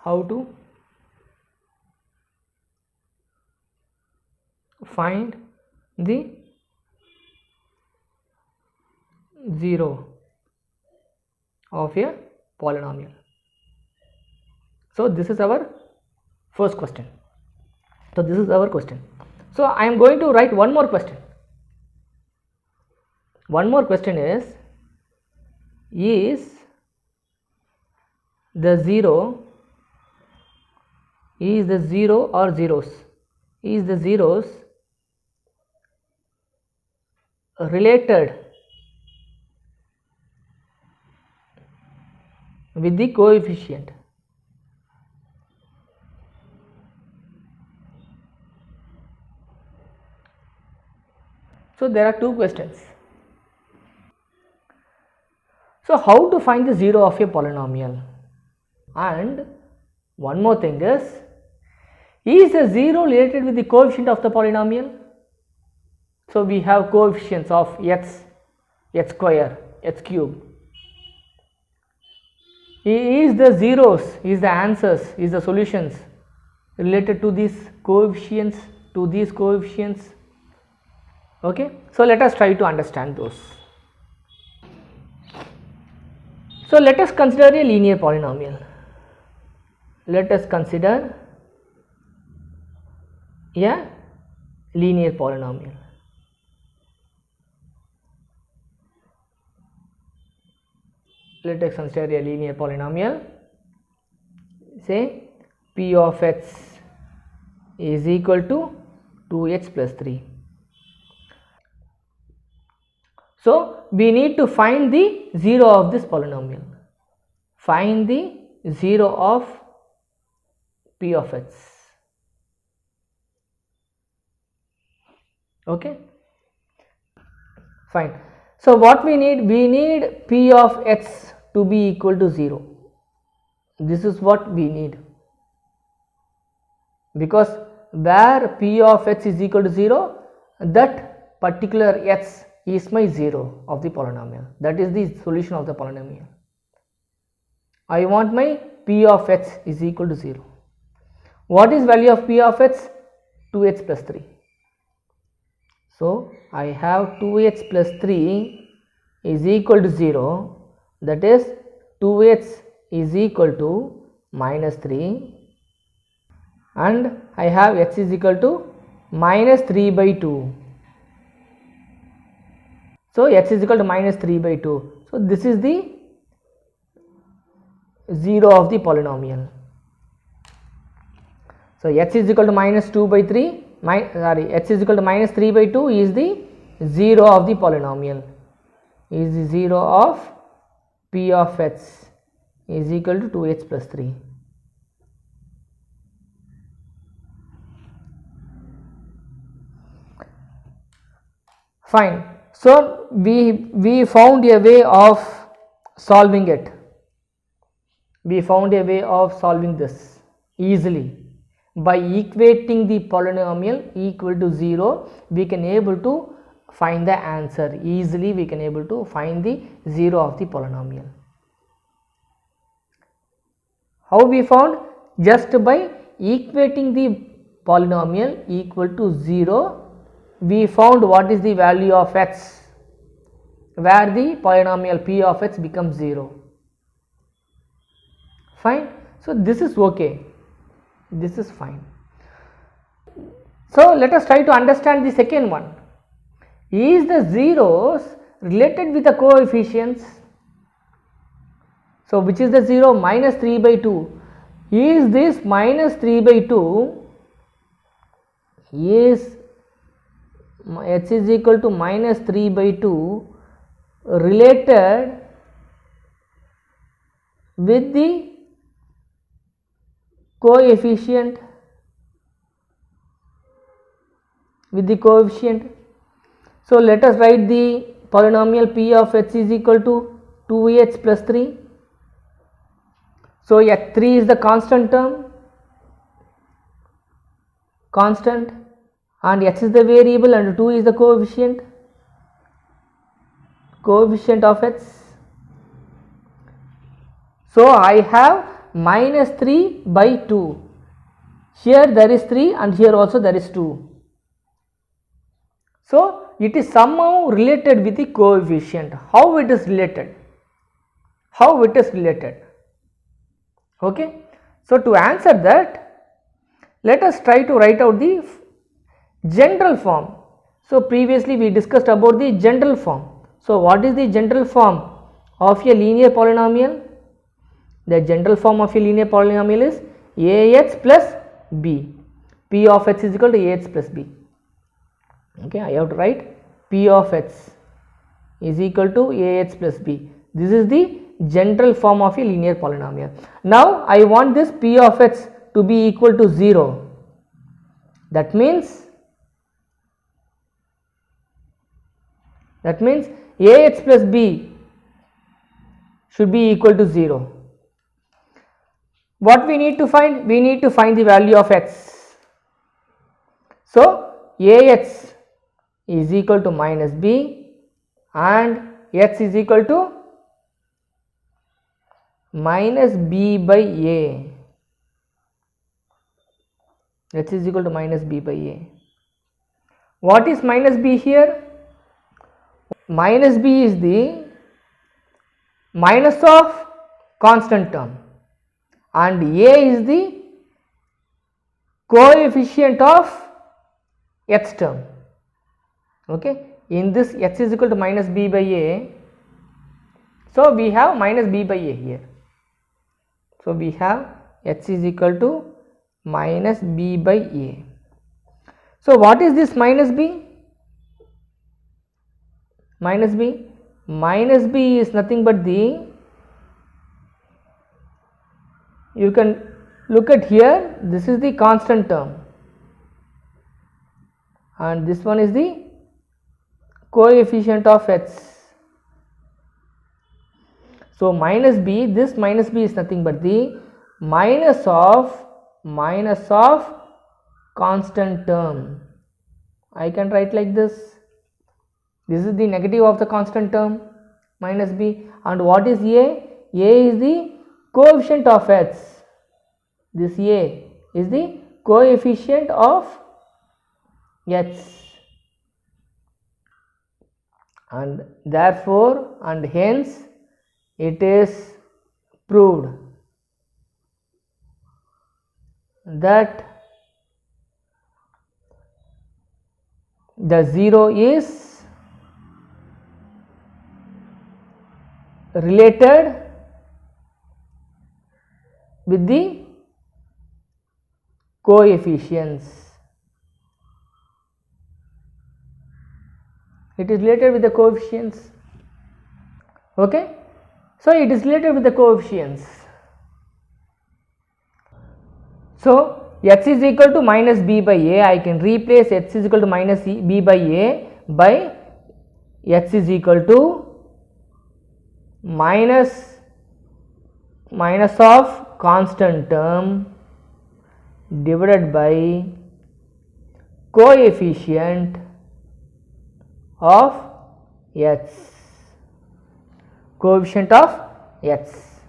how to find the 0 of a polynomial. So this is our first question. So this is our question. So I am going to write one more question. One more question is the 0 or zeros, is the zeros related with the coefficient? So there are two questions. So how to find the 0 of a polynomial? And one more thing is the 0 related with the coefficient of the polynomial? So we have coefficients of x square, x cube. Is the zeros, is the answers, is the solutions related to these coefficients, Okay, so let us try to understand those. So let us consider a linear polynomial. Let us consider a linear polynomial. Let us consider a linear polynomial. Say p of x is equal to 2x plus 3. So we need to find the 0 of this polynomial. Find the 0 of p of x. Okay, fine. So what we need p of x to be equal to 0. This is what we need, because where p of x is equal to 0, that particular x is my 0 of the polynomial. That is the solution of the polynomial. I want my p of x is equal to 0. What is value of p of x? 2x plus 3. So I have 2x plus 3 is equal to 0, that is 2x is equal to minus 3, and I have x is equal to minus 3 by 2. So x is equal to minus 3 by 2. So this is the 0 of the polynomial. So x is equal to minus 2 by 3, x is equal to minus 3 by 2 is the 0 of the polynomial, is the 0 of p of x is equal to 2x plus 3. Fine. So we found a way of solving it. We found a way of solving this easily. By equating the polynomial equal to 0, we can able to find the answer easily. We can able to find the 0 of the polynomial. How we found? Just by equating the polynomial equal to 0, we found what is the value of x, where the polynomial p of x becomes 0. Fine. So this is okay, this is fine. So let us try to understand the second one. Is the zeros related with the coefficients? So which is the 0? Minus 3 by 2. Is this minus 3 by 2 is x is equal to minus 3 by 2 related with the coefficient, So let us write the polynomial p of x is equal to 2x plus 3. So x3 is the constant term, and x is the variable and 2 is the coefficient of x. So I have minus 3 by 2. Here there is 3 and here also there is 2. So it is somehow related with the coefficient. How it is related? How it is related? Okay. So to answer that, let us try to write out the general form. So previously we discussed about the general form. So what is the general form of a linear polynomial? The general form of a linear polynomial is ax plus b. P of x is equal to ax plus b. Okay, I have to write P of x is equal to ax plus b. This is the general form of a linear polynomial. Now I want this P of x to be equal to 0. That means ax plus b should be equal to 0. What we need to find? We need to find the value of x. So ax is equal to minus b and x is equal to minus b by a. X is equal to minus b by a. What is minus b here? Minus b is the minus of constant term and a is the coefficient of x term. Okay, in this x is equal to minus b by a, so we have minus b by a here. So we have x is equal to minus b by a. So what is this minus b? Minus b is nothing but the, you can look at here, this is the constant term and this one is the coefficient of x. So minus b, this minus b is nothing but the minus of constant term. I can write like this. This is the negative of the constant term minus b, and what is a? A is the coefficient of x. This a is the coefficient of x, and therefore and hence it is proved that the 0 is related with the coefficients. It is related with the coefficients. Okay, so it is related with the coefficients. So x is equal to minus b by a. I can replace x is equal to minus b by a by x is equal to minus of constant term divided by coefficient of x. Coefficient of x.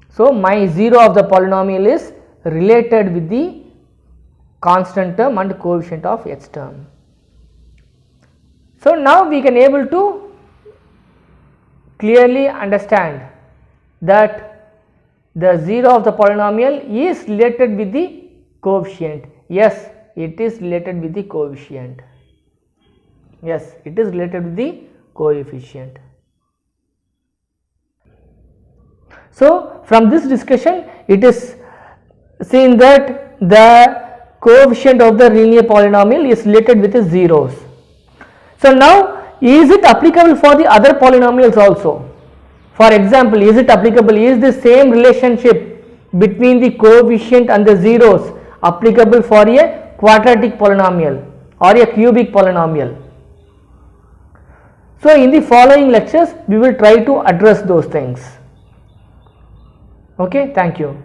So my 0 of the polynomial is related with the constant term and coefficient of x term. So now we can able to clearly understand that the 0 of the polynomial is related with the coefficient. Yes, it is related with the coefficient. Yes, it is related with the coefficient. So from this discussion it is seen that the coefficient of the linear polynomial is related with the zeros. So now, is it applicable for the other polynomials also? For example, is it applicable, is the same relationship between the coefficient and the zeros applicable for a quadratic polynomial or a cubic polynomial? So in the following lectures we will try to address those things. Okay, thank you.